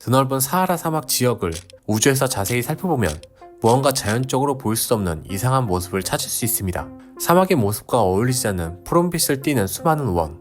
드넓은 사하라 사막 지역을 우주에서 자세히 살펴보면 무언가 자연적으로 보일 수 없는 이상한 모습을 찾을 수 있습니다. 사막의 모습과 어울리지 않는 푸른빛을 띠는 수많은 원.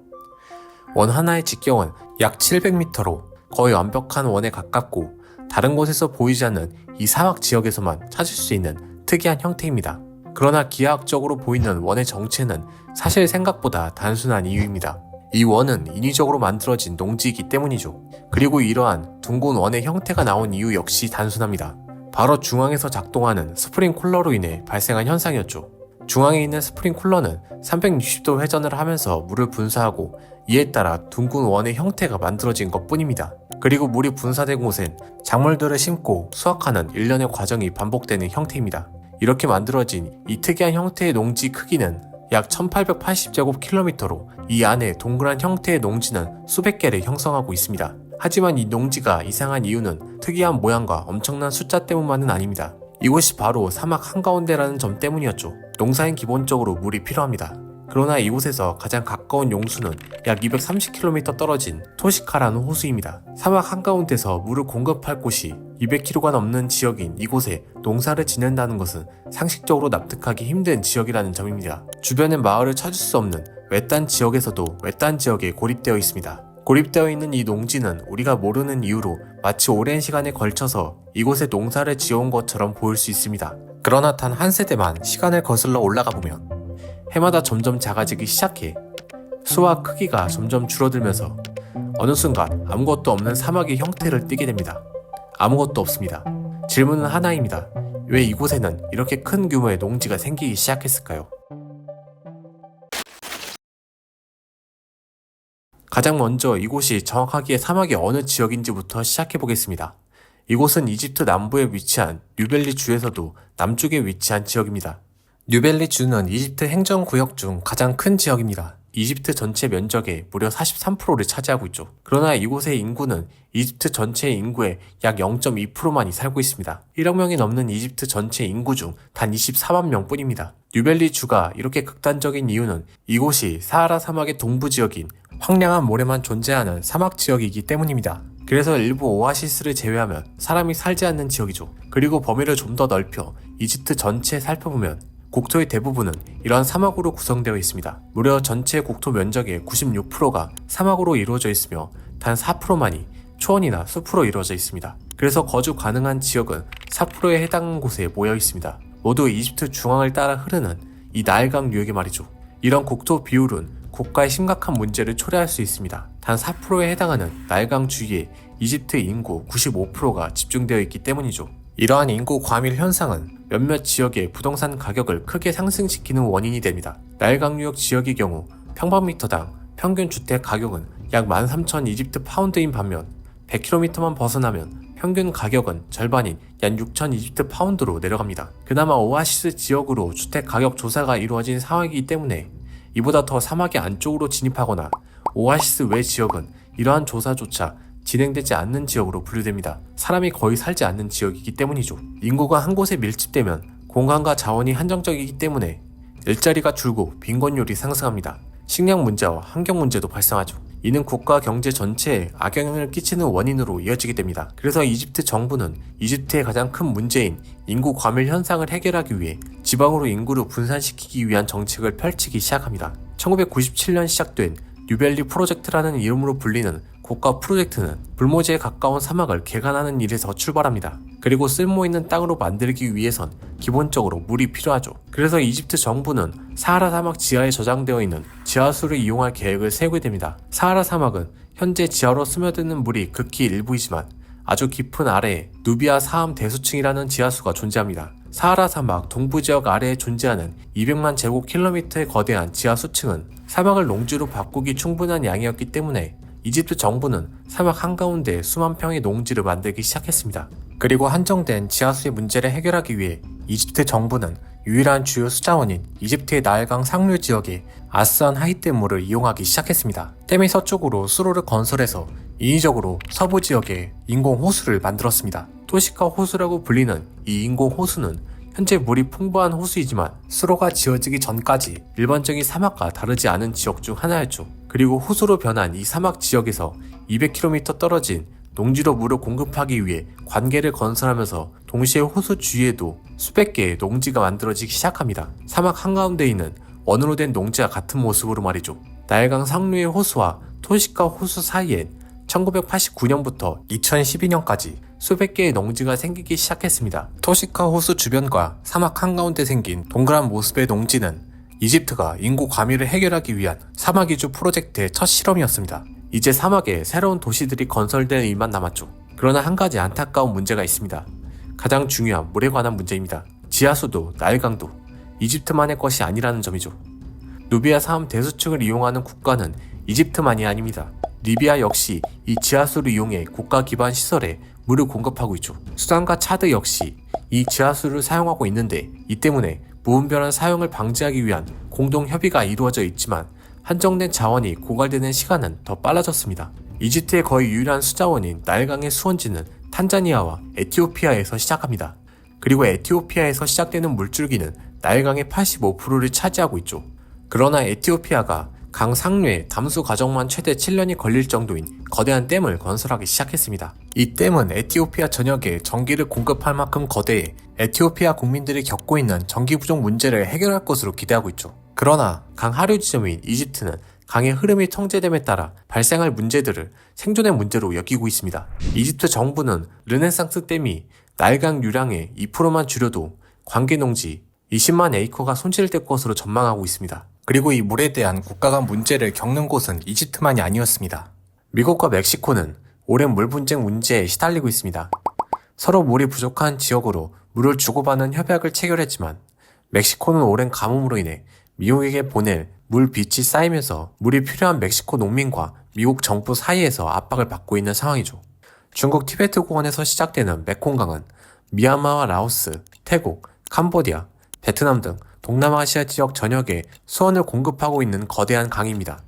원 하나의 직경은 약 700m로 거의 완벽한 원에 가깝고 다른 곳에서 보이지 않는 이 사막 지역에서만 찾을 수 있는 특이한 형태입니다. 그러나 기하학적으로 보이는 원의 정체는 사실 생각보다 단순한 이유입니다. 이 원은 인위적으로 만들어진 농지이기 때문이죠. 그리고 이러한 둥근 원의 형태가 나온 이유 역시 단순합니다. 바로 중앙에서 작동하는 스프링 쿨러로 인해 발생한 현상이었죠. 중앙에 있는 스프링 쿨러는 360도 회전을 하면서 물을 분사하고 이에 따라 둥근 원의 형태가 만들어진 것 뿐입니다. 그리고 물이 분사된 곳엔 작물들을 심고 수확하는 일련의 과정이 반복되는 형태입니다. 이렇게 만들어진 이 특이한 형태의 농지 크기는 약 1880제곱킬로미터로 이 안에 동그란 형태의 농지는 수백 개를 형성하고 있습니다. 하지만 이 농지가 이상한 이유는 특이한 모양과 엄청난 숫자 때문만은 아닙니다. 이곳이 바로 사막 한가운데라는 점 때문이었죠. 농사엔 기본적으로 물이 필요합니다. 그러나 이곳에서 가장 가까운 용수는 약 230km 떨어진 토시카라는 호수입니다. 사막 한가운데서 물을 공급할 곳이 200km가 넘는 지역인 이곳에 농사를 지낸다는 것은 상식적으로 납득하기 힘든 지역이라는 점입니다. 주변엔 마을을 찾을 수 없는 외딴 지역에서도 외딴 지역에 고립되어 있습니다. 고립되어 있는 이 농지는 우리가 모르는 이유로 마치 오랜 시간에 걸쳐서 이곳에 농사를 지어온 것처럼 보일 수 있습니다. 그러나 단 한 세대만 시간을 거슬러 올라가 보면 해마다 점점 작아지기 시작해 수와 크기가 점점 줄어들면서 어느 순간 아무것도 없는 사막의 형태를 띠게 됩니다. 아무것도 없습니다. 질문은 하나입니다. 왜 이곳에는 이렇게 큰 규모의 농지가 생기기 시작했을까요? 가장 먼저 이곳이 정확하게 사막의 어느 지역인지부터 시작해보겠습니다. 이곳은 이집트 남부에 위치한 뉴벨리 주에서도 남쪽에 위치한 지역입니다. 뉴벨리 주는 이집트 행정구역 중 가장 큰 지역입니다. 이집트 전체 면적의 무려 43%를 차지하고 있죠. 그러나 이곳의 인구는 이집트 전체 인구의 약 0.2%만이 살고 있습니다. 1억 명이 넘는 이집트 전체 인구 중 단 24만 명 뿐입니다. 뉴벨리 주가 이렇게 극단적인 이유는 이곳이 사하라 사막의 동부 지역인 황량한 모래만 존재하는 사막 지역이기 때문입니다. 그래서 일부 오아시스를 제외하면 사람이 살지 않는 지역이죠. 그리고 범위를 좀 더 넓혀 이집트 전체에 살펴보면 국토의 대부분은 이러한 사막으로 구성되어 있습니다. 무려 전체 국토 면적의 96%가 사막으로 이루어져 있으며 단 4%만이 초원이나 숲으로 이루어져 있습니다. 그래서 거주 가능한 지역은 4%에 해당하는 곳에 모여 있습니다. 모두 이집트 중앙을 따라 흐르는 이 나일강 유역이 말이죠. 이런 국토 비율은 국가의 심각한 문제를 초래할 수 있습니다. 단 4%에 해당하는 나일강 주위에 이집트 인구 95%가 집중되어 있기 때문이죠. 이러한 인구 과밀 현상은 몇몇 지역의 부동산 가격을 크게 상승시키는 원인이 됩니다. 나일강유역 지역의 경우 평방미터당 평균 주택 가격은 약 13,000 이집트 파운드인 반면 100km만 벗어나면 평균 가격은 절반인 약 6,000 이집트 파운드로 내려갑니다. 그나마 오아시스 지역으로 주택 가격 조사가 이루어진 상황이기 때문에 이보다 더 사막의 안쪽으로 진입하거나 오아시스 외 지역은 이러한 조사조차 진행되지 않는 지역으로 분류됩니다. 사람이 거의 살지 않는 지역이기 때문이죠. 인구가 한 곳에 밀집되면 공간과 자원이 한정적이기 때문에 일자리가 줄고 빈곤율이 상승합니다. 식량 문제와 환경 문제도 발생하죠. 이는 국가 경제 전체에 악영향을 끼치는 원인으로 이어지게 됩니다. 그래서 이집트 정부는 이집트의 가장 큰 문제인 인구 과밀 현상을 해결하기 위해 지방으로 인구를 분산시키기 위한 정책을 펼치기 시작합니다. 1997년 시작된 뉴벨리 프로젝트라는 이름으로 불리는 국가 프로젝트는 불모지에 가까운 사막을 개간하는 일에서 출발합니다. 그리고 쓸모있는 땅으로 만들기 위해선 기본적으로 물이 필요하죠. 그래서 이집트 정부는 사하라 사막 지하에 저장되어 있는 지하수를 이용할 계획을 세우게 됩니다. 사하라 사막은 현재 지하로 스며드는 물이 극히 일부이지만 아주 깊은 아래에 누비아 사암 대수층이라는 지하수가 존재합니다. 사하라 사막 동부 지역 아래에 존재하는 200만 제곱킬로미터의 거대한 지하수층은 사막을 농지로 바꾸기 충분한 양이었기 때문에 이집트 정부는 사막 한가운데 수만 평의 농지를 만들기 시작했습니다. 그리고 한정된 지하수의 문제를 해결하기 위해 이집트 정부는 유일한 주요 수자원인 이집트의 나일강 상류 지역의 아스안 하이댐물을 이용하기 시작했습니다. 댐의 서쪽으로 수로를 건설해서 인위적으로 서부 지역에 인공 호수를 만들었습니다. 토시카 호수라고 불리는 이 인공 호수는 현재 물이 풍부한 호수이지만 수로가 지어지기 전까지 일반적인 사막과 다르지 않은 지역 중 하나였죠. 그리고 호수로 변한 이 사막 지역에서 200km 떨어진 농지로 물을 공급하기 위해 관계를 건설하면서 동시에 호수 주위에도 수백 개의 농지가 만들어지기 시작합니다. 사막 한가운데 있는 원으로 된 농지와 같은 모습으로 말이죠. 나일강 상류의 호수와 토시카 호수 사이엔 1989년부터 2012년까지 수백 개의 농지가 생기기 시작했습니다. 토시카 호수 주변과 사막 한가운데 생긴 동그란 모습의 농지는 이집트가 인구 과밀을 해결하기 위한 사막 이주 프로젝트의 첫 실험이었습니다. 이제 사막에 새로운 도시들이 건설될 일만 남았죠. 그러나 한 가지 안타까운 문제가 있습니다. 가장 중요한 물에 관한 문제입니다. 지하수도 나일강도 이집트만의 것이 아니라는 점이죠. 누비아 사암 대수층을 이용하는 국가는 이집트만이 아닙니다. 리비아 역시 이 지하수를 이용해 국가 기반 시설에 물을 공급하고 있죠. 수단과 차드 역시 이 지하수를 사용하고 있는데 이 때문에 무분별한 사용을 방지하기 위한 공동 협의가 이루어져 있지만 한정된 자원이 고갈되는 시간은 더 빨라졌습니다. 이집트의 거의 유일한 수자원인 나일강의 수원지는 탄자니아와 에티오피아에서 시작합니다. 그리고 에티오피아에서 시작되는 물줄기는 나일강의 85%를 차지하고 있죠. 그러나 에티오피아가 강 상류에 담수 과정만 최대 7년이 걸릴 정도인 거대한 댐을 건설하기 시작했습니다. 이 댐은 에티오피아 전역에 전기를 공급할 만큼 거대해 에티오피아 국민들이 겪고 있는 전기 부족 문제를 해결할 것으로 기대하고 있죠. 그러나 강 하류 지점인 이집트는 강의 흐름이 통제됨에 따라 발생할 문제들을 생존의 문제로 여기고 있습니다. 이집트 정부는 르네상스 댐이 나일강 유량의 2%만 줄여도 관계 농지 20만 에이커가 손실될 것으로 전망하고 있습니다. 그리고 이 물에 대한 국가 간 문제를 겪는 곳은 이집트만이 아니었습니다. 미국과 멕시코는 오랜 물 분쟁 문제에 시달리고 있습니다. 서로 물이 부족한 지역으로 물을 주고받는 협약을 체결했지만 멕시코는 오랜 가뭄으로 인해 미국에게 보낼 물 빚이 쌓이면서 물이 필요한 멕시코 농민과 미국 정부 사이에서 압박을 받고 있는 상황이죠. 중국 티베트 고원에서 시작되는 메콩강은 미얀마와 라오스, 태국, 캄보디아, 베트남 등 동남아시아 지역 전역에 수원을 공급하고 있는 거대한 강입니다.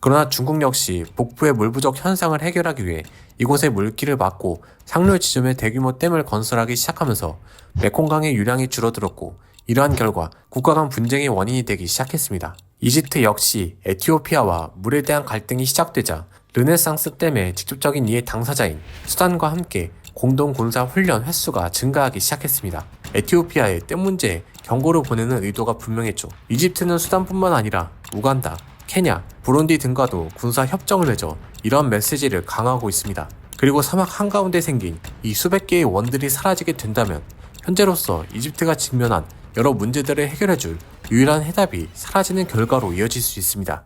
그러나 중국 역시 북부의 물 부족 현상을 해결하기 위해 이곳의 물길을 막고 상류 지점에 대규모 댐을 건설하기 시작하면서 메콩강의 유량이 줄어들었고 이러한 결과 국가 간 분쟁의 원인이 되기 시작했습니다. 이집트 역시 에티오피아와 물에 대한 갈등이 시작되자 르네상스 댐의 직접적인 이해 당사자인 수단과 함께 공동 군사 훈련 횟수가 증가하기 시작했습니다. 에티오피아의 댐 문제에 경고를 보내는 의도가 분명했죠. 이집트는 수단뿐만 아니라 우간다, 케냐, 부룬디 등과도 군사 협정을 맺어 이런 메시지를 강화하고 있습니다. 그리고 사막 한가운데 생긴 이 수백 개의 원들이 사라지게 된다면 현재로서 이집트가 직면한 여러 문제들을 해결해줄 유일한 해답이 사라지는 결과로 이어질 수 있습니다.